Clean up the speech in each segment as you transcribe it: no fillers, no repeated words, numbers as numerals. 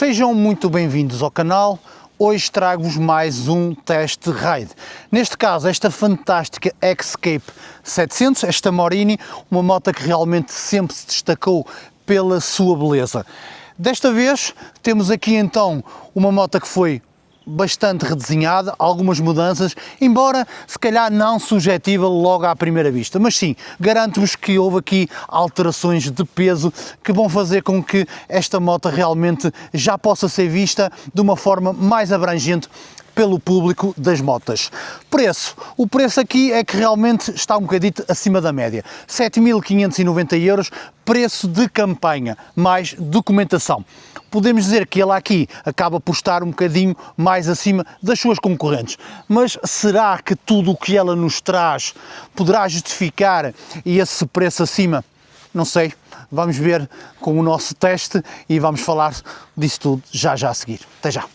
Sejam muito bem-vindos ao canal. Hoje trago-vos mais um test ride. Neste caso, esta fantástica X-Scape 700, esta Morini, uma moto que realmente sempre se destacou pela sua beleza. Desta vez temos aqui então uma moto que foi bastante redesenhada, algumas mudanças, embora se calhar não subjetiva logo à primeira vista, mas sim, garanto-vos que houve aqui alterações de peso que vão fazer com que esta moto realmente já possa ser vista de uma forma mais abrangente pelo público das motas. Preço. O preço aqui é que realmente está um bocadito acima da média. 7.590 €, preço de campanha, mais documentação. Podemos dizer que ele aqui acaba por estar um bocadinho mais acima das suas concorrentes. Mas será que tudo o que ela nos traz poderá justificar esse preço acima? Não sei. Vamos ver com o nosso teste e vamos falar disso tudo já a seguir. Até já!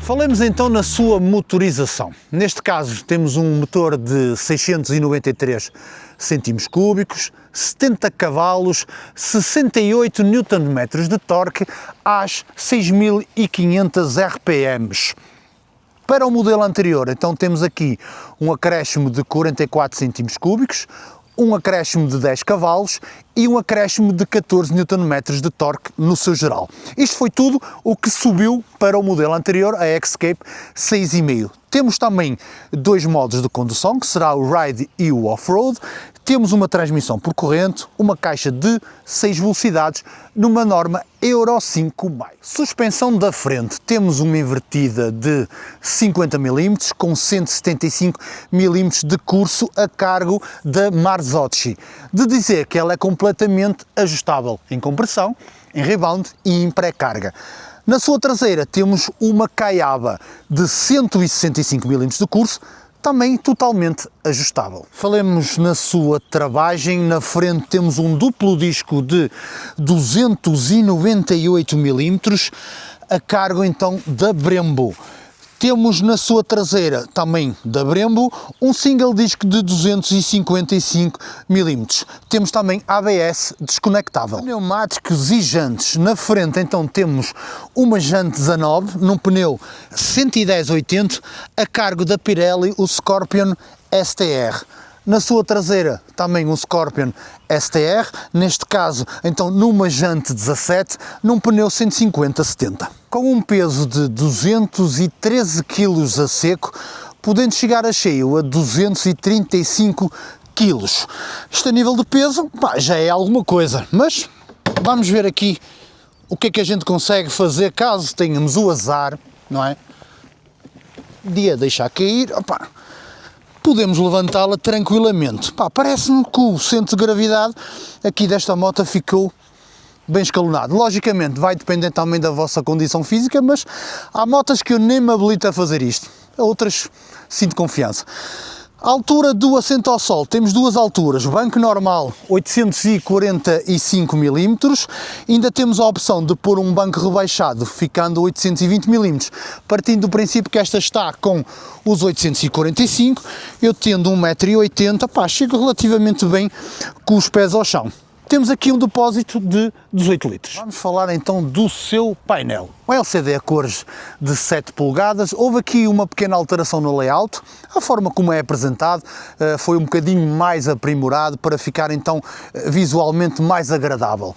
Falemos então na sua motorização. Neste caso temos um motor de 693 cm3, 70 cavalos, 68 Nm de torque às 6.500 RPMs. Para o modelo anterior, então temos aqui um acréscimo de 44 cm3, um acréscimo de 10 cavalos e um acréscimo de 14 Nm de torque no seu geral. Isto foi tudo o que subiu para o modelo anterior, a X-Scape 6,5. Temos também dois modos de condução, que será o Ride e o Off-Road. Temos uma transmissão por corrente, uma caixa de 6 velocidades, numa norma Euro 5+. Suspensão da frente, temos uma invertida de 50 mm com 175 mm de curso a cargo da Marzocchi. De dizer que ela é completamente ajustável em compressão, em rebound e em pré-carga. Na sua traseira temos uma caiaba de 165 mm de curso, também totalmente ajustável. Falemos na sua travagem. Na frente temos um duplo disco de 298 mm, a cargo então da Brembo. Temos na sua traseira, também da Brembo, um single disc de 255 mm. Temos também ABS desconectável. Pneumáticos e jantes. Na frente então temos uma jante 19 num pneu 110/80 a cargo da Pirelli, o Scorpion STR. Na sua traseira também um Scorpion STR, neste caso então numa jante 17, num pneu 150/70. Com um peso de 213 kg a seco, podendo chegar a cheio a 235 kg. Isto a nível de peso, já é alguma coisa, mas vamos ver aqui o que é que a gente consegue fazer caso tenhamos o azar, não é? De a deixar cair, podemos levantá-la tranquilamente. Parece-me que o centro de gravidade aqui desta moto ficou bem escalonado. Logicamente vai depender também da vossa condição física, mas há motas que eu nem me habilito a fazer isto, outras sinto confiança. A altura do assento ao sol, temos duas alturas, banco normal 845 mm, ainda temos a opção de pôr um banco rebaixado, ficando 820 mm, partindo do princípio que esta está com os 845, eu tendo 1,80 m, chego relativamente bem com os pés ao chão. Temos aqui um depósito de 18 litros. Vamos falar então do seu painel. O LCD a cores de 7 polegadas, houve aqui uma pequena alteração no layout, a forma como é apresentado foi um bocadinho mais aprimorado para ficar então visualmente mais agradável.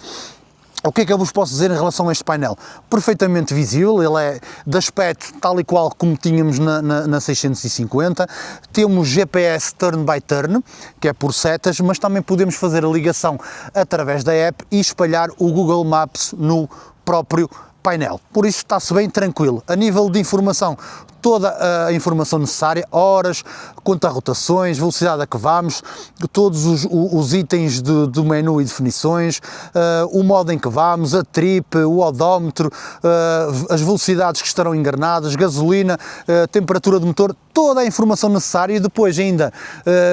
O que é que eu vos posso dizer em relação a este painel? Perfeitamente visível, ele é de aspecto tal e qual como tínhamos na 650, temos GPS turn by turn, que é por setas, mas também podemos fazer a ligação através da app e espalhar o Google Maps no próprio painel, por isso está-se bem tranquilo. A nível de informação, toda a informação necessária, horas, quanto a rotações, velocidade a que vamos, todos os itens do menu e definições, o modo em que vamos, a trip, o odómetro, as velocidades que estarão engranadas, gasolina, temperatura do motor, toda a informação necessária, e depois ainda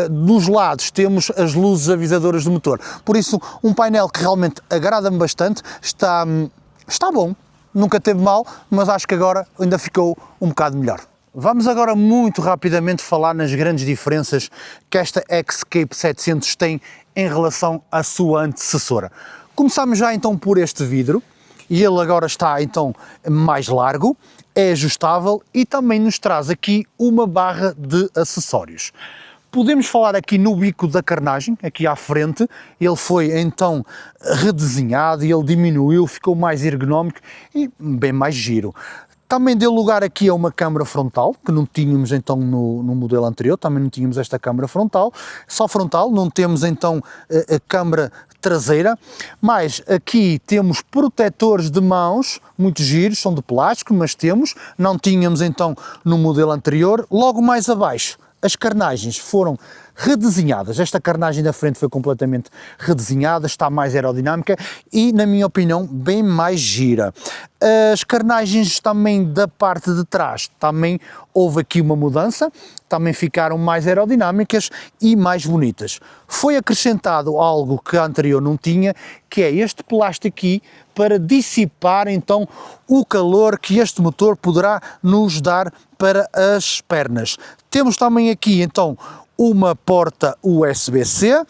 dos lados temos as luzes avisadoras do motor. Por isso, um painel que realmente agrada-me bastante, está bom. Nunca teve mal, mas acho que agora ainda ficou um bocado melhor. Vamos agora muito rapidamente falar nas grandes diferenças que esta Escape 700 tem em relação à sua antecessora. Começamos já então por este vidro, e ele agora está então mais largo, é ajustável e também nos traz aqui uma barra de acessórios. Podemos falar aqui no bico da carnagem, aqui à frente, ele foi então redesenhado e ele diminuiu, ficou mais ergonómico e bem mais giro. Também deu lugar aqui a uma câmara frontal, que não tínhamos então no modelo anterior, também não tínhamos esta câmara frontal, só frontal, não temos então a câmara traseira, mas aqui temos protetores de mãos, muito giros, são de plástico, mas temos, não tínhamos então no modelo anterior. Logo mais abaixo, as carnagens foram redesenhadas, esta carnagem da frente foi completamente redesenhada, está mais aerodinâmica e, na minha opinião, bem mais gira. As carnagens também da parte de trás, também houve aqui uma mudança, também ficaram mais aerodinâmicas e mais bonitas. Foi acrescentado algo que a anterior não tinha, que é este plástico aqui, para dissipar então o calor que este motor poderá nos dar para as pernas. Temos também aqui então uma porta USB-C,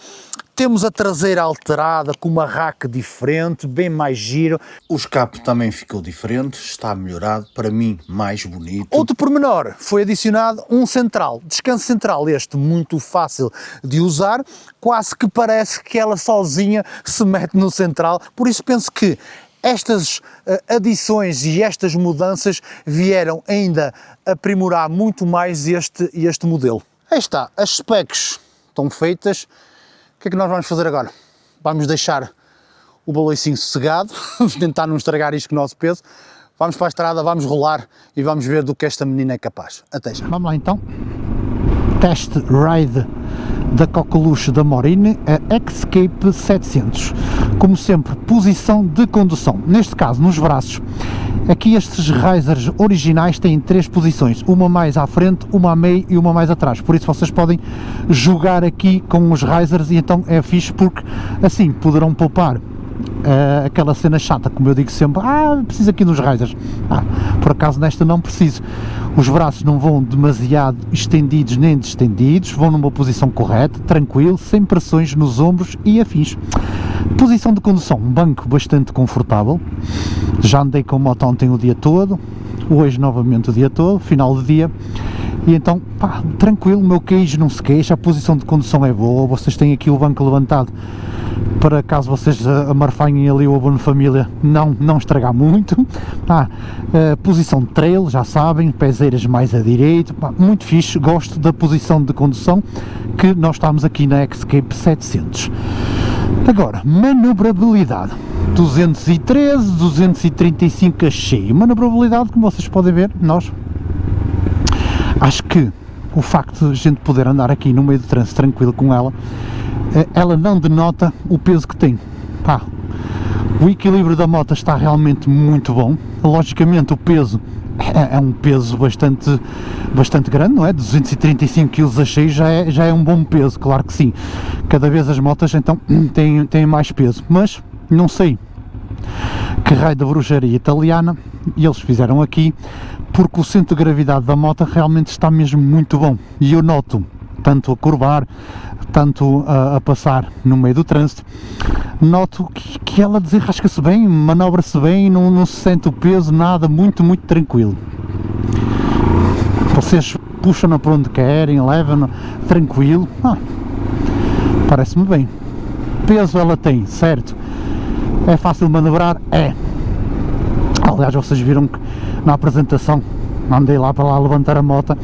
temos a traseira alterada com uma rack diferente, bem mais giro. O escape também ficou diferente, está melhorado, para mim mais bonito. Outro pormenor, foi adicionado um central, descanso central, este muito fácil de usar, quase que parece que ela sozinha se mete no central, por isso penso que estas adições e estas mudanças vieram ainda aprimorar muito mais este modelo. Aí está, as specs estão feitas. O que é que nós vamos fazer agora? Vamos deixar o baloicinho sossegado, vamos tentar não estragar isto com o nosso peso. Vamos para a estrada, vamos rolar e vamos ver do que esta menina é capaz. Até já. Vamos lá então. Test ride da coqueluche da Morine, a Escape 700. Como sempre, posição de condução. Neste caso, nos braços. Aqui estes risers originais têm 3 posições, uma mais à frente, uma a meio e uma mais atrás, por isso vocês podem jogar aqui com os risers e então é fixe porque assim poderão poupar aquela cena chata, como eu digo sempre, preciso aqui dos risers, por acaso nesta não preciso. Os braços não vão demasiado estendidos nem distendidos, vão numa posição correta, tranquilo, sem pressões nos ombros e afins. Posição de condução, um banco bastante confortável, já andei com moto ontem o dia todo, hoje novamente o dia todo, final de dia, e então, tranquilo, o meu queijo não se queixa, a posição de condução é boa, vocês têm aqui o banco levantado, para caso vocês amarfanhem ali o abono família, não estragar muito. Posição de trail, já sabem, pezeiras mais à direita, muito fixe, gosto da posição de condução que nós estamos aqui na Escape 700. Agora, manobrabilidade, 213, 235 a cheio, manobrabilidade, como vocês podem ver, acho que o facto de a gente poder andar aqui no meio do trânsito tranquilo com ela, ela não denota o peso que tem. O equilíbrio da moto está realmente muito bom. Logicamente o peso é um peso bastante grande, não é? 235 kg a cheio já é um bom peso, claro que sim. Cada vez as motas então têm mais peso, mas não sei que raio da bruxaria italiana eles fizeram aqui, porque o centro de gravidade da moto realmente está mesmo muito bom, e eu noto, tanto a curvar, tanto a passar no meio do trânsito, noto que ela desenrasca-se bem, manobra-se bem, não se sente o peso, nada, muito tranquilo. Vocês puxam-na para onde querem, levam-na tranquilo, parece-me bem. Peso ela tem, certo? É fácil de manobrar? É. Aliás, vocês viram que na apresentação andei lá para lá levantar a moto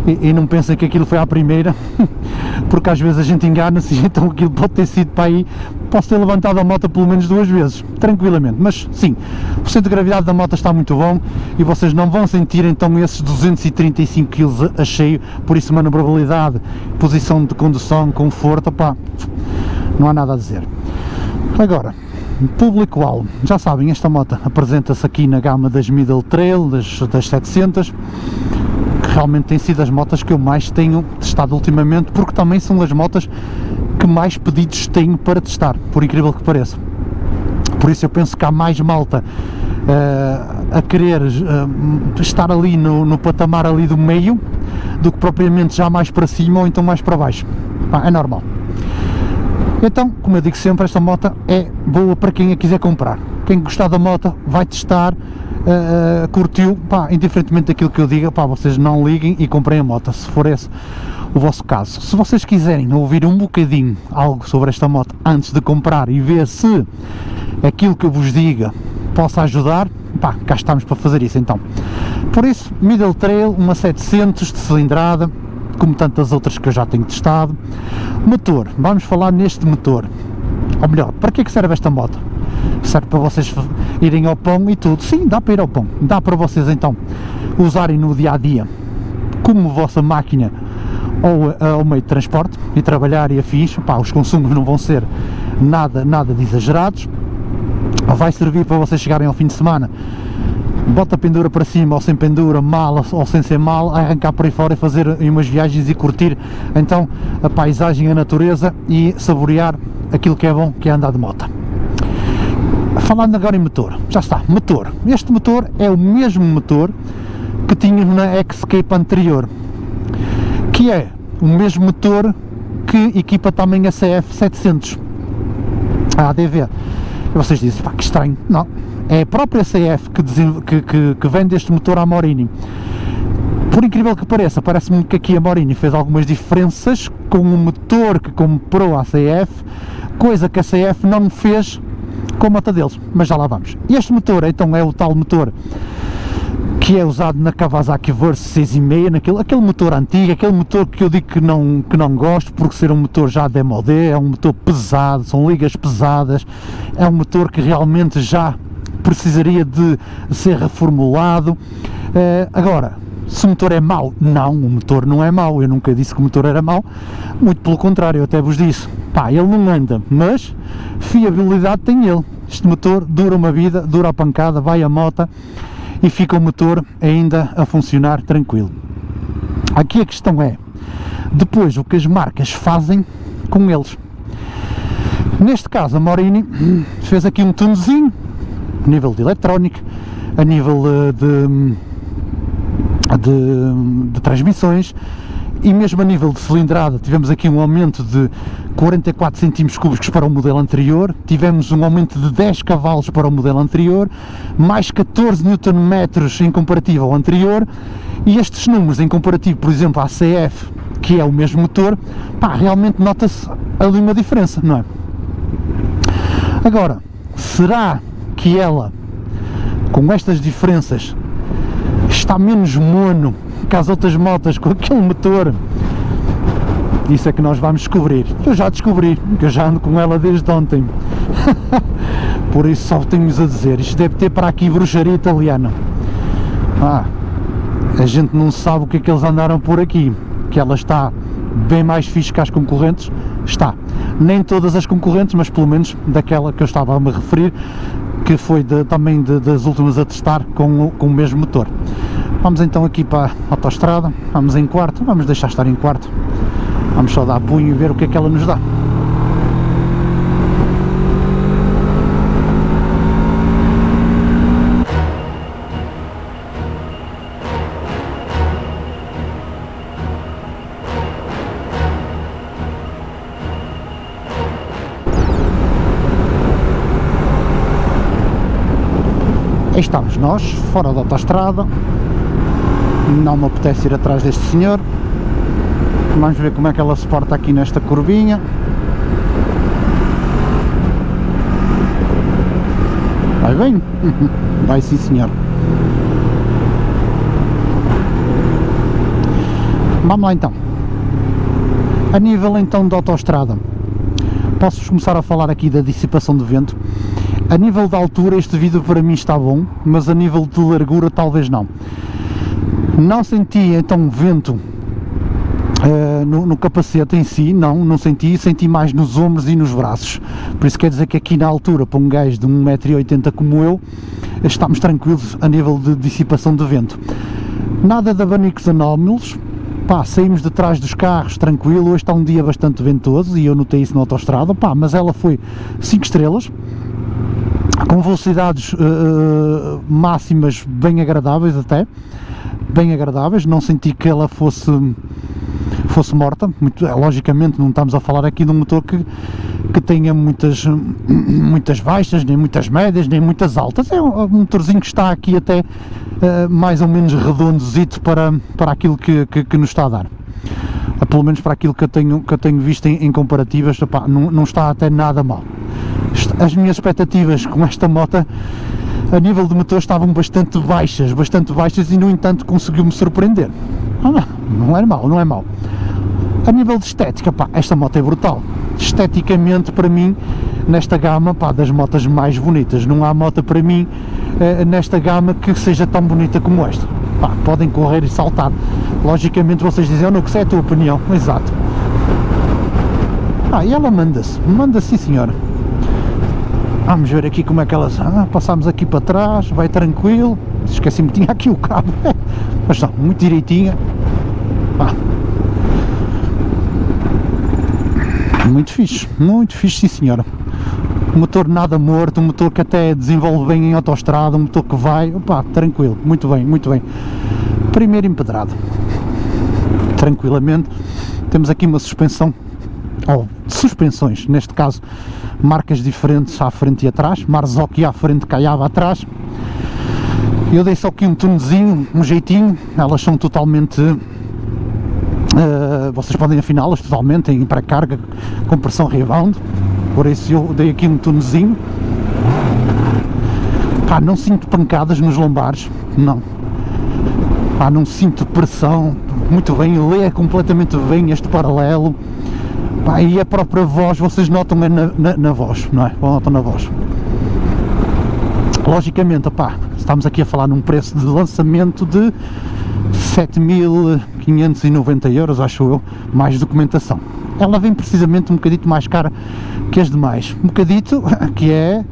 e não pensem que aquilo foi à primeira, porque às vezes a gente engana-se e então aquilo pode ter sido para aí, posso ter levantado a moto pelo menos 2 vezes, tranquilamente, mas sim, o centro de gravidade da moto está muito bom e vocês não vão sentir então esses 235 kg a cheio, por isso manobrabilidade, posição de condução, conforto, opá, não há nada a dizer. Agora, público-alvo, já sabem, esta moto apresenta-se aqui na gama das Middle Trail, das 700, que realmente têm sido as motas que eu mais tenho testado ultimamente, porque também são as motas que mais pedidos tenho para testar, por incrível que pareça. Por isso eu penso que há mais malta a querer estar ali no patamar ali do meio, do que propriamente já mais para cima ou então mais para baixo. Pá, é normal. Então, como eu digo sempre, esta moto é boa para quem a quiser comprar. Quem gostar da moto vai testar, curtiu, pá, indiferentemente daquilo que eu diga, pá, vocês não liguem e comprem a moto, se for esse o vosso caso. Se vocês quiserem ouvir um bocadinho algo sobre esta moto antes de comprar e ver se aquilo que eu vos diga possa ajudar, pá, cá estamos para fazer isso então. Por isso, Middle Trail, uma 700 de cilindrada, como tantas outras que eu já tenho testado. Motor, vamos falar neste motor, ou melhor, para que é que serve esta moto? Serve para vocês irem ao pão e tudo, sim, dá para ir ao pão, dá para vocês então usarem no dia a dia como vossa máquina ou meio de transporte e trabalhar e afins. Pá, os consumos não vão ser nada de exagerados, vai servir para vocês chegarem ao fim de semana, bota a pendura para cima ou sem pendura, mal ou sem ser mal, arrancar por aí fora e fazer umas viagens e curtir então a paisagem, a natureza e saborear aquilo que é bom, que é andar de moto. Falando agora em motor, já está, motor. Este motor é o mesmo motor que tinha na Escape anterior, que é o mesmo motor que equipa também a CF700, a ADV. E vocês dizem, pá, que estranho. Não, é a própria CF que vende este motor à Morini. Por incrível que pareça, parece-me que aqui a Morini fez algumas diferenças com o motor que comprou a CF, coisa que a CF não fez com a moto deles, mas já lá vamos. Este motor então é o tal motor que é usado na Kawasaki Verse 6,5, aquele motor antigo, aquele motor que eu digo que não gosto, porque ser um motor já demodé, é um motor pesado, são ligas pesadas, é um motor que realmente já precisaria de ser reformulado. Agora, se o motor é mau, não, o motor não é mau, eu nunca disse que o motor era mau, muito pelo contrário, eu até vos disse, pá, ele não anda, mas fiabilidade tem ele. Este motor dura uma vida, dura a pancada, vai a moto e fica o motor ainda a funcionar tranquilo. Aqui a questão é, depois o que as marcas fazem com eles. Neste caso a Morini fez aqui um tunezinho, a nível de eletrónica, a nível de transmissões e mesmo a nível de cilindrada. Tivemos aqui um aumento de 44 cm3 para o modelo anterior, tivemos um aumento de 10 cavalos para o modelo anterior, mais 14 Nm em comparativo ao anterior, e estes números em comparativo, por exemplo, à CF, que é o mesmo motor, pá, realmente nota-se ali uma diferença, não é? Agora, será que ela, com estas diferenças, está menos mono que as outras motas com aquele motor? Isso é que nós vamos descobrir. Eu já descobri, que eu já ando com ela desde ontem. Por isso só temos a dizer, isto deve ter para aqui bruxaria italiana. A gente não sabe o que é que eles andaram por aqui, que ela está bem mais fixe que as concorrentes. Está, nem todas as concorrentes, mas pelo menos daquela que eu estava a me referir, que foi também das últimas a testar com o mesmo motor. Vamos então aqui para a autoestrada, vamos em quarto, vamos deixar estar em quarto, vamos só dar punho e ver o que é que ela nos dá. Aí estamos nós, fora da autoestrada, não me apetece ir atrás deste senhor, vamos ver como é que ela se porta aqui nesta curvinha. Vai bem? Vai sim senhor. Vamos lá então. A nível então de autoestrada, posso começar a falar aqui da dissipação de vento. A nível de altura este vídeo para mim está bom, mas a nível de largura talvez não. Não senti então vento no capacete em si, não senti mais nos ombros e nos braços. Por isso quer dizer que aqui na altura, para um gajo de 1,80 m como eu, estamos tranquilos a nível de dissipação de vento. Nada de abanicos anómalos. Pá, saímos de trás dos carros tranquilo. Hoje está um dia bastante ventoso e eu notei isso na autoestrada, pá, mas ela foi 5 estrelas, com velocidades máximas bem agradáveis, até bem agradáveis. Não senti que ela fosse morta. Logicamente não estamos a falar aqui de um motor que tenha muitas baixas, nem muitas médias, nem muitas altas. É um motorzinho que está aqui até mais ou menos redondozito para aquilo que nos está a dar. Pelo menos para aquilo que eu tenho visto em comparativas, opá, não está até nada mal. As minhas expectativas com esta moto a nível de motor estavam bastante baixas e no entanto conseguiu-me surpreender. Não é mau. A nível de estética, pá, esta moto é brutal. Esteticamente, para mim, nesta gama, pá, das motas mais bonitas. Não há moto para mim nesta gama que seja tão bonita como esta. Pá, podem correr e saltar. Logicamente vocês dizem, não, que isso é a tua opinião. Exato. E ela manda-se sim senhora. Vamos ver aqui como é que elas... passámos aqui para trás, vai tranquilo. Esqueci-me que tinha aqui o cabo. Mas não, muito direitinha. Muito fixe sim senhora. Um motor nada morto, um motor que até desenvolve bem em autoestrada, um motor que vai, tranquilo, muito bem. Primeiro empedrado, tranquilamente. Temos aqui uma suspensão, ou suspensões, neste caso, marcas diferentes à frente e atrás. Marzocchi à frente, Caiava atrás. Eu dei só aqui um tunezinho, um jeitinho, elas são totalmente... vocês podem afiná-las totalmente em pré-carga com pressão rebound, por isso eu dei aqui um tunezinho. Não sinto pancadas nos lombares, não sinto pressão, muito bem, lê completamente bem este paralelo. E a própria voz, vocês notam na voz, não é? Notam na voz. Logicamente, estamos aqui a falar num preço de lançamento de 7.590 €, acho eu, mais documentação. Ela vem precisamente um bocadito mais cara que as demais. Um bocadito, que é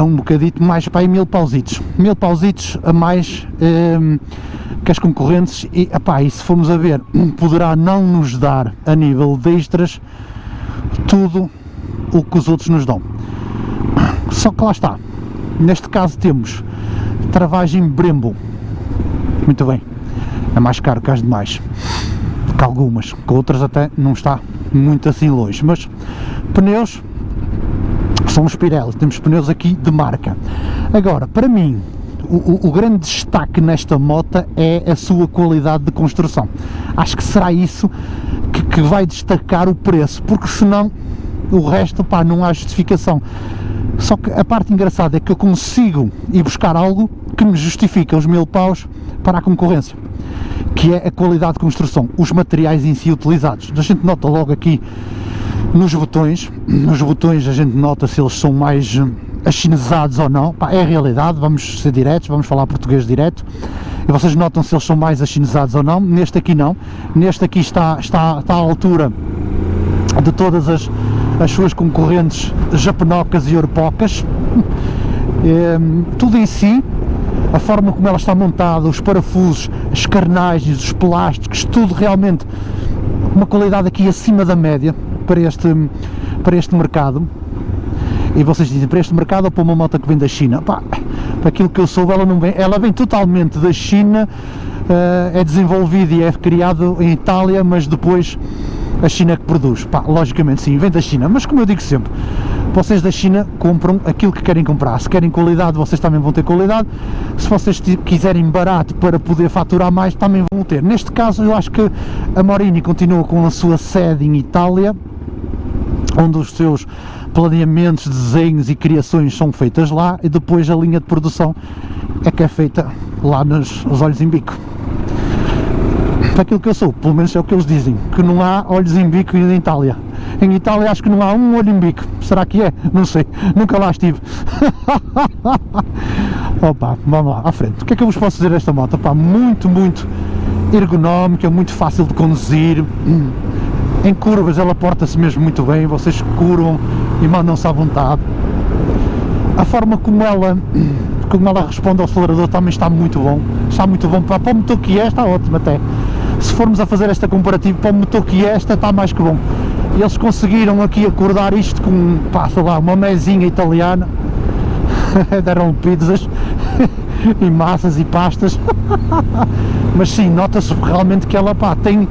um bocadito mais para aí 1000 pausitos. 1000 pausitos a mais que as concorrentes e se formos a ver, poderá não nos dar a nível de extras tudo o que os outros nos dão. Só que lá está. Neste caso temos travagem Brembo. Muito bem. É mais caro que as demais, que algumas, que outras até não está muito assim longe, mas pneus são os Pirelli, temos pneus aqui de marca. Agora, para mim, o grande destaque nesta moto é a sua qualidade de construção. Acho que será isso que vai destacar o preço, porque senão o resto, não há justificação. Só que a parte engraçada é que eu consigo ir buscar algo que me justifica os 1000 paus para a concorrência, que é a qualidade de construção, os materiais em si utilizados. A gente nota logo aqui nos botões a gente nota se eles são mais achinesados ou não. É a realidade, vamos ser diretos, vamos falar português direto, e vocês notam se eles são mais achinesados ou não. Neste aqui não, neste aqui está à altura de todas as suas concorrentes japonocas e europocas. Tudo em si, a forma como ela está montada, os parafusos, as carnagens, os plásticos, tudo realmente uma qualidade aqui acima da média para este mercado. E vocês dizem, para este mercado ou para uma moto que vem da China? Para aquilo que eu soube, ela vem totalmente da China, é desenvolvida e é criado em Itália, mas depois a China é que produz. Logicamente sim, vem da China, mas como eu digo sempre, vocês da China compram aquilo que querem comprar. Se querem qualidade, vocês também vão ter qualidade. Se vocês quiserem barato para poder faturar mais, também vão ter. Neste caso, eu acho que a Morini continua com a sua sede em Itália, onde os seus planeamentos, desenhos e criações são feitas lá, e depois a linha de produção é que é feita lá nos Olhos em Bico. para aquilo que eu sou, pelo menos é o que eles dizem, que não há olhos em bico em Itália. Em Itália acho que não há um olho em bico. Será que é? Não sei, nunca lá estive. Opa, vamos lá, à frente. O que é que eu vos posso dizer desta moto? Opa, muito ergonómica, muito fácil de conduzir. Em curvas ela porta-se mesmo muito bem, vocês curvam e mandam-se à vontade. A forma como ela responde ao acelerador também está muito bom para o motor que é, está ótimo até. Se formos a fazer esta comparativa para o motor que é, esta está mais que bom. E eles conseguiram aqui acordar isto com, pá, sei lá, uma mesinha italiana, deram pizzas e massas e pastas, mas sim, nota-se realmente que ela, pá, tem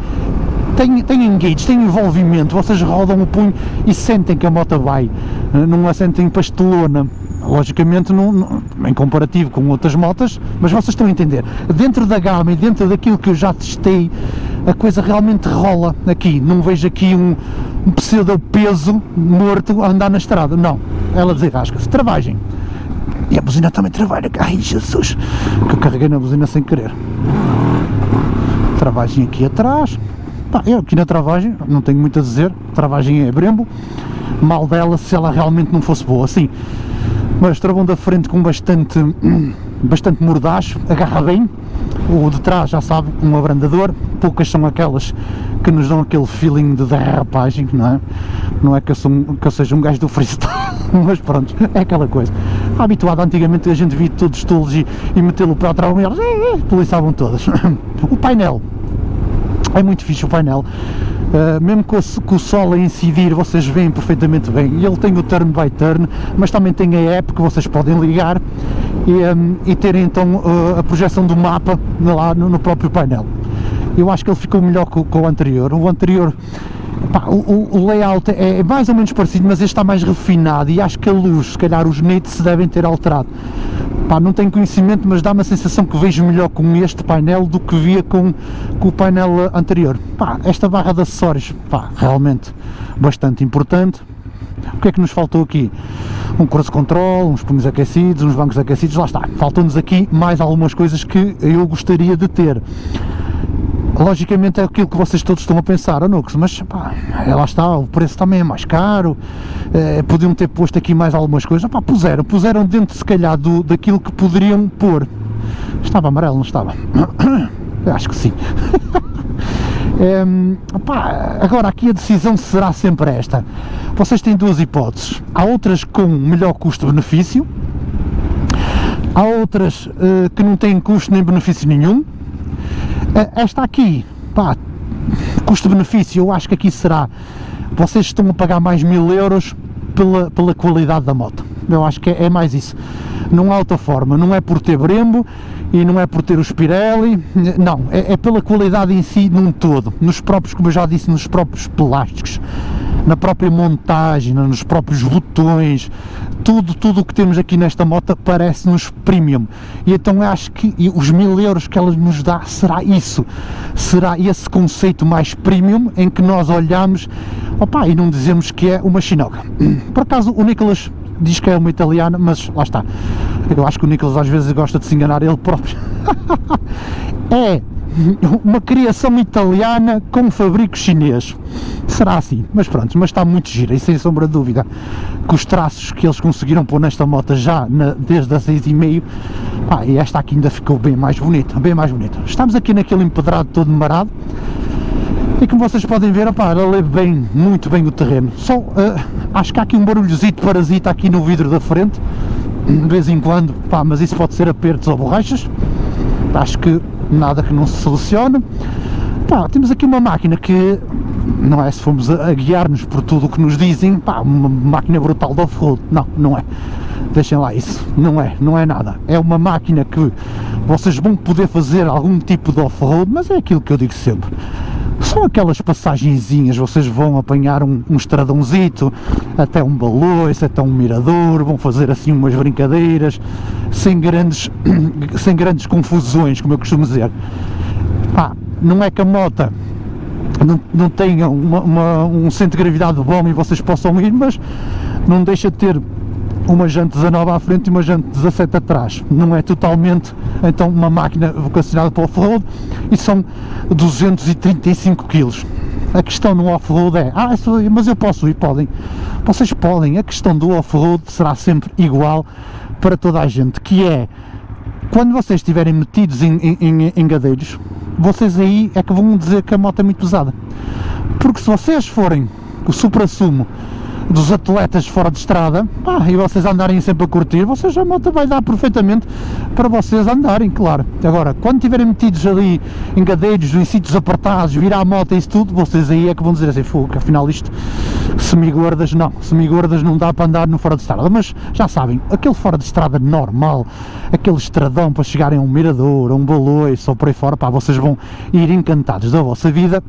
engage, tem envolvimento, vocês rodam o punho e sentem que a moto vai, não a sentem pastelona, logicamente em comparativo com outras motas, mas vocês estão a entender, dentro da gama e dentro daquilo que eu já testei, a coisa realmente rola aqui, não vejo aqui um pseudo peso morto a andar na estrada, não, ela desenrasca-se. Travagem, e a buzina também trabalha, ai Jesus, que eu carreguei na buzina sem querer. Travagem aqui atrás. Pá, eu aqui na travagem, não tenho muito a dizer, a travagem é Brembo, mal dela se ela realmente não fosse boa, sim, mas travão da frente com bastante mordaz, agarra bem, o de trás já sabe, um abrandador, poucas são aquelas que nos dão aquele feeling de derrapagem, não é que eu seja um gajo do freestyle, mas pronto, é aquela coisa, habituado, antigamente a gente via todos os tolos e metê-lo para o travão e eles poliçavam todas. O painel, é muito fixe o painel, mesmo com o sol a incidir, vocês veem perfeitamente bem. Ele tem o turn by turn, mas também tem a app que vocês podem ligar e terem então a projeção do mapa lá no próprio painel. Eu acho que ele ficou melhor que o anterior. O anterior, pá, o layout é mais ou menos parecido, mas este está mais refinado e acho que a luz, se calhar os nits se devem ter alterado. Pá, não tenho conhecimento, mas dá-me a sensação que vejo melhor com este painel do que via com o painel anterior. Pá, esta barra de acessórios, pá, realmente bastante importante. O que é que nos faltou aqui? Um cruise control, uns punhos aquecidos, uns bancos aquecidos, lá está. Faltam-nos aqui mais algumas coisas que eu gostaria de ter. Logicamente é aquilo que vocês todos estão a pensar, Nux, mas pá, lá está, o preço também é mais caro, podiam ter posto aqui mais algumas coisas, pá, puseram dentro se calhar daquilo que poderiam pôr. Estava amarelo, não estava? Acho que sim. Pá, agora aqui a decisão será sempre esta, vocês têm duas hipóteses, há outras com melhor custo-benefício, há outras que não têm custo nem benefício nenhum. Esta aqui, pá, custo-benefício, eu acho que aqui será, vocês estão a pagar mais 1000 euros pela qualidade da moto, eu acho que é mais isso, não há outra forma, não é por ter Brembo e não é por ter o Pirelli, não, é pela qualidade em si num todo, nos próprios, como eu já disse, nos próprios plásticos, na própria montagem, nos próprios botões, tudo o que temos aqui nesta moto parece-nos premium, e então acho que os 1000 euros que ela nos dá será isso, será esse conceito mais premium em que nós olhamos, opa, e não dizemos que é uma Shinoga. Por acaso o Nicolas diz que é uma italiana, mas lá está, eu acho que o Nicolas às vezes gosta de se enganar ele próprio. É uma criação italiana com fabrico chinês, será assim, mas pronto, mas está muito gira e sem sombra de dúvida que os traços que eles conseguiram pôr nesta moto já desde a 6,5, pá, e esta aqui ainda ficou bem mais bonita, bem mais bonita. Estamos aqui naquele empedrado todo marado e como vocês podem ver, opá, ela lê bem, muito bem o terreno, só acho que há aqui um barulhozito parasita aqui no vidro da frente, de vez em quando, pá, mas isso pode ser apertos ou borrachas, acho que nada que não se solucione. Pá, temos aqui uma máquina que, não é, se formos a guiar-nos por tudo o que nos dizem, pá, uma máquina brutal de off-road, não é, deixem lá isso, não é nada, é uma máquina que vocês vão poder fazer algum tipo de off-road, mas é aquilo que eu digo sempre, são aquelas passagenzinhas, vocês vão apanhar um estradãozito, até um baloiço, até um mirador, vão fazer assim umas brincadeiras, sem grandes confusões, como eu costumo dizer. Pá, não é que a moto não tenha um centro de gravidade bom e vocês possam ir, mas não deixa de ter uma jante 19 à frente e uma jante 17 atrás. Não é totalmente então uma máquina vocacionada para o off-road e são 235 kg. A questão no off-road é, mas eu posso ir, podem. Vocês podem, a questão do off-road será sempre igual para toda a gente, que é, quando vocês estiverem metidos em gadeiros, vocês aí é que vão dizer que a moto é muito pesada. Porque se vocês forem o supra-sumo dos atletas fora de estrada, e vocês andarem sempre a curtir, a moto vai dar perfeitamente para vocês andarem, claro. Agora, quando estiverem metidos ali em gadeiros, em sítios apertados, virar a moto e isso tudo, vocês aí é que vão dizer assim, que afinal isto, semigordas não dá para andar no fora de estrada. Mas já sabem, aquele fora de estrada normal, aquele estradão para chegarem a um mirador, a um baloiço ou por aí fora, vocês vão ir encantados da vossa vida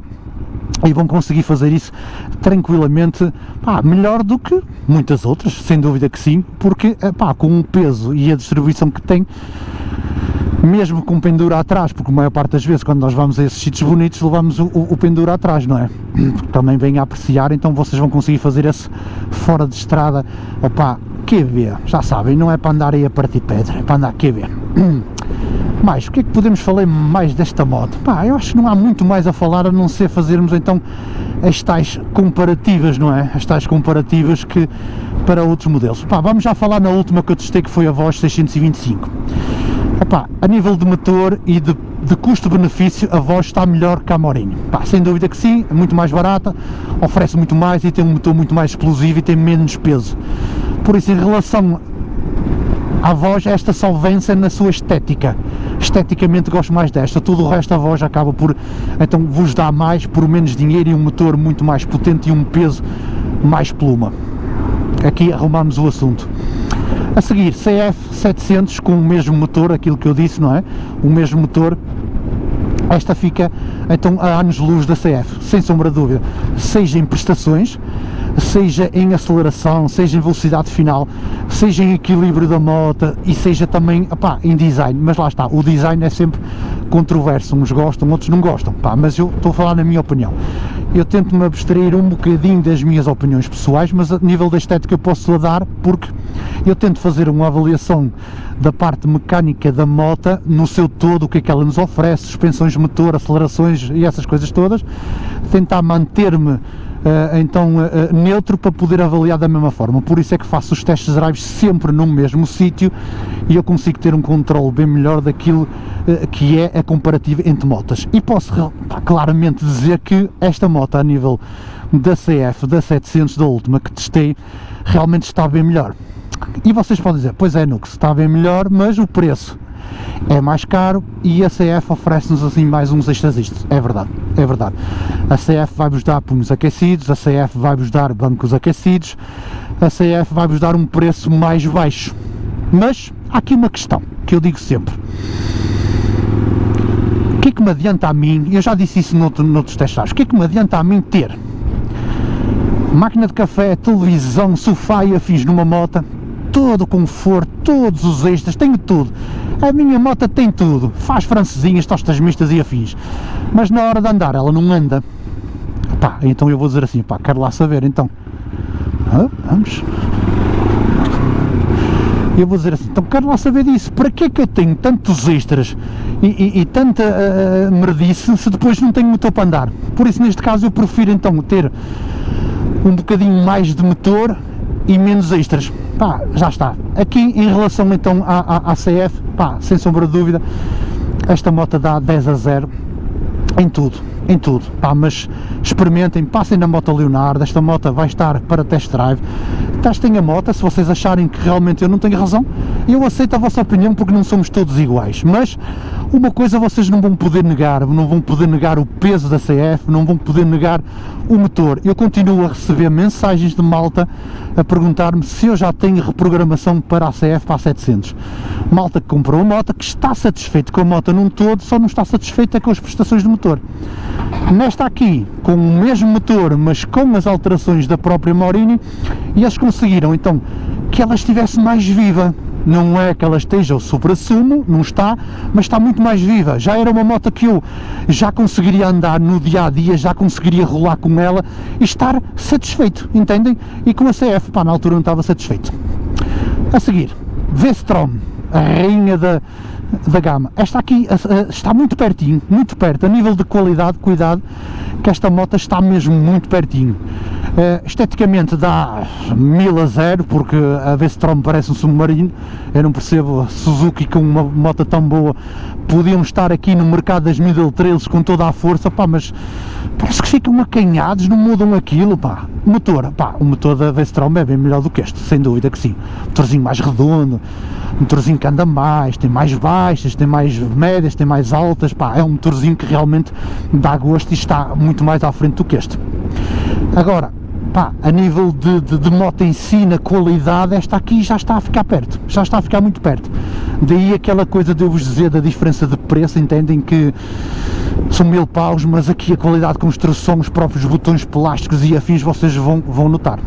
e vão conseguir fazer isso tranquilamente, melhor do que muitas outras, sem dúvida que sim, porque com o peso e a distribuição que tem, mesmo com pendura atrás, porque a maior parte das vezes quando nós vamos a esses sítios bonitos levamos o pendura atrás, não é? Porque também vem a apreciar, então vocês vão conseguir fazer esse fora de estrada, QB, já sabem, não é para andar aí a partir pedra, é para andar QB. Mais, o que é que podemos falar mais desta moto? Eu acho que não há muito mais a falar a não ser fazermos então as tais comparativas, não é? As tais comparativas que para outros modelos. Vamos já falar na última que eu testei, que foi a Voz 625. A nível de motor e de custo-benefício, a Voz está melhor que a Morini. Sem dúvida que sim, é muito mais barata, oferece muito mais e tem um motor muito mais explosivo e tem menos peso. Por isso, em relação à Voz, esta só vence na sua estética. Esteticamente gosto mais desta, tudo o resto a Voz acaba por então vos dar mais por menos dinheiro e um motor muito mais potente e um peso mais pluma. Aqui arrumamos o assunto. A seguir, CF700 com o mesmo motor, aquilo que eu disse, não é? O mesmo motor. Esta fica então a anos-luz da CF, sem sombra de dúvida, seja em prestações, seja em aceleração, seja em velocidade final, seja em equilíbrio da moto e seja também em design. Mas lá está, o design é sempre controverso, uns gostam, outros não gostam, mas eu estou a falar na minha opinião. Eu tento-me abstrair um bocadinho das minhas opiniões pessoais, mas a nível da estética eu posso dar, porque eu tento fazer uma avaliação da parte mecânica da moto no seu todo, o que é que ela nos oferece, suspensões de motor, acelerações e essas coisas todas, tentar manter-me neutro para poder avaliar da mesma forma. Por isso é que faço os testes drives sempre no mesmo sítio e eu consigo ter um controle bem melhor daquilo que é a comparativa entre motas. E posso claramente dizer que esta moto, a nível da CF, da 700, da última que testei, realmente está bem melhor. E vocês podem dizer, pois é, Nux, está bem melhor, mas o preço é mais caro e a CF oferece-nos assim mais uns extras. É verdade, é verdade. A CF vai-vos dar punhos aquecidos, a CF vai-vos dar bancos aquecidos, a CF vai-vos dar um preço mais baixo. Mas há aqui uma questão que eu digo sempre. O que é que me adianta a mim, eu já disse isso noutros testes, o que é que me adianta a mim ter máquina de café, televisão, sofá e afins numa moto, todo o conforto, todos os extras, tenho tudo. A minha moto tem tudo, faz francesinhas, tostas mistas e afins, mas na hora de andar ela não anda. Então eu vou dizer assim, quero lá saber, então vamos, eu vou dizer assim, então quero lá saber disso, para que é que eu tenho tantos extras e tanta merdice se depois não tenho motor para andar? Por isso neste caso eu prefiro então ter um bocadinho mais de motor e menos extras. Já está. Aqui em relação então à CF, sem sombra de dúvida, esta moto dá 10-0 em tudo, mas experimentem, passem na moto Leonardo, esta moto vai estar para test drive, testem a moto, se vocês acharem que realmente eu não tenho razão, eu aceito a vossa opinião porque não somos todos iguais, mas uma coisa vocês não vão poder negar, não vão poder negar o peso da CF, não vão poder negar o motor. Eu continuo a receber mensagens de malta a perguntar-me se eu já tenho reprogramação para a CF, para a 700. Malta que comprou a moto, que está satisfeito com a moto num todo, só não está satisfeita com as prestações do motor. Nesta aqui, com o mesmo motor, mas com as alterações da própria Morini, e eles conseguiram então que ela estivesse mais viva. Não é que ela esteja o supra-sumo, não está, mas está muito mais viva. Já era uma moto que eu já conseguiria andar no dia a dia, já conseguiria rolar com ela e estar satisfeito, entendem? E com a CF, na altura não estava satisfeito. A seguir, V-Strom, a rainha da gama. Esta aqui está muito pertinho, muito perto, a nível de qualidade, cuidado, que esta moto está mesmo muito pertinho. Esteticamente dá 1000 a 0, porque a V-Strom parece um submarino. Eu não percebo a Suzuki com uma moto tão boa. Podiam estar aqui no mercado das middle trails com toda a força, pá, mas parece que ficam acanhados, não mudam aquilo, pá. O motor da V-Strom é bem melhor do que este, sem dúvida que sim. Motorzinho mais redondo, motorzinho que anda mais, tem mais baixas, tem mais médias, tem mais altas, pá, é um motorzinho que realmente dá gosto e está muito mais à frente do que este. Agora, pá, a nível de moto em si, na qualidade, esta aqui já está a ficar perto, já está a ficar muito perto. Daí aquela coisa de eu vos dizer da diferença de preço, entendem que são 1000 paus, mas aqui a qualidade de construção, os próprios botões plásticos e afins, vocês vão notar.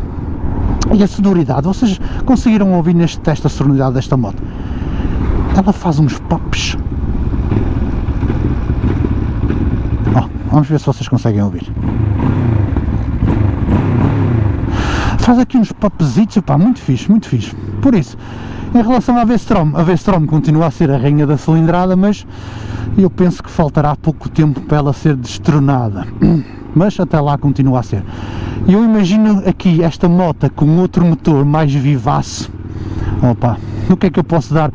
E a sonoridade, vocês conseguiram ouvir neste teste a sonoridade desta moto? Ela faz uns pops. Vamos ver se vocês conseguem ouvir. Faz aqui uns popzitos, pá, muito fixe, muito fixe. Por isso, em relação à V-Strom, a V-Strom continua a ser a rainha da cilindrada, mas eu penso que faltará pouco tempo para ela ser destronada. Mas até lá continua a ser. Eu imagino aqui esta moto com outro motor mais vivace. Opa, o que é que eu posso dar?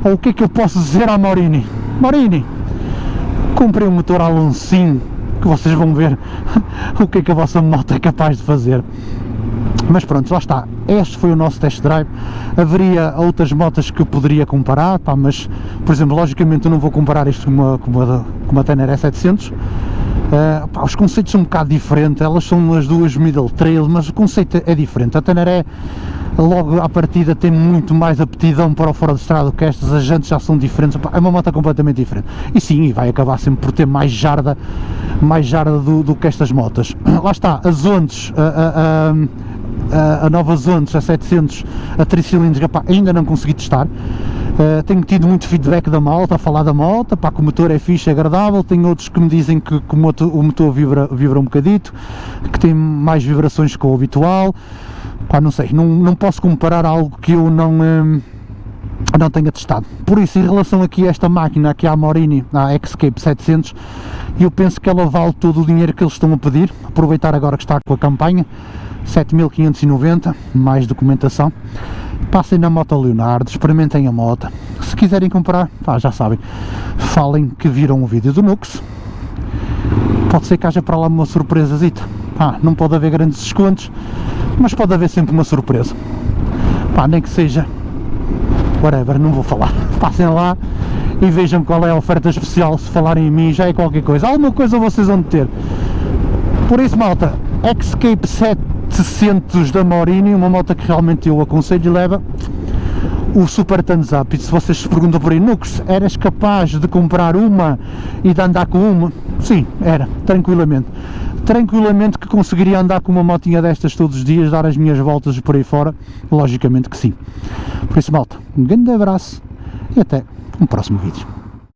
Ou o que é que eu posso dizer à Morini? Morini, comprei um motor Alonsinho, que vocês vão ver o que é que a vossa moto é capaz de fazer. Mas pronto, lá está, este foi o nosso test drive. Haveria outras motas que eu poderia comparar, pá, mas, por exemplo, logicamente eu não vou comparar isto com uma Tenere 700. Pá, os conceitos são um bocado diferentes, elas são as duas middle trail, mas o conceito é diferente. A Tenere, logo à partida, tem muito mais aptidão para o fora de estrada do que estas, as jantes já são diferentes, pá, é uma moto completamente diferente. E sim, vai acabar sempre por ter mais jarda do que estas motas. Lá está, as Ondas, a nova Zondes, a 700, a 3 cilindros, pá, ainda não consegui testar. Tenho tido muito feedback da malta a falar da moto, pá, que o motor é fixe, é agradável. Tenho outros que me dizem que o motor vibra um bocadito, que tem mais vibrações que o habitual. Pá, não sei, não posso comparar algo que eu não tenha testado. Por isso, em relação aqui a esta máquina, aqui à Morini, à X-Cape 700, eu penso que ela vale todo o dinheiro que eles estão a pedir. Aproveitar agora que está com a campanha, 7.590, mais documentação. Passem na Moto Leonardo, experimentem a moto. Se quiserem comprar, pá, já sabem, falem que viram o vídeo do Nux. Pode ser que haja para lá uma surpresazita. Não pode haver grandes descontos, mas pode haver sempre uma surpresa. Pá, nem que seja whatever, não vou falar. Passem lá e vejam qual é a oferta especial. Se falarem em mim já é qualquer coisa, alguma coisa vocês vão ter. Por isso, malta, X-Cape 700 da Morini, uma moto que realmente eu aconselho, e leva o super thumbs up. E se vocês se perguntam por aí, Nux, eras capaz de comprar uma e de andar com uma? Sim, era, tranquilamente que conseguiria andar com uma motinha destas todos os dias, dar as minhas voltas por aí fora, logicamente que sim. Por isso, malta, um grande abraço e até um próximo vídeo.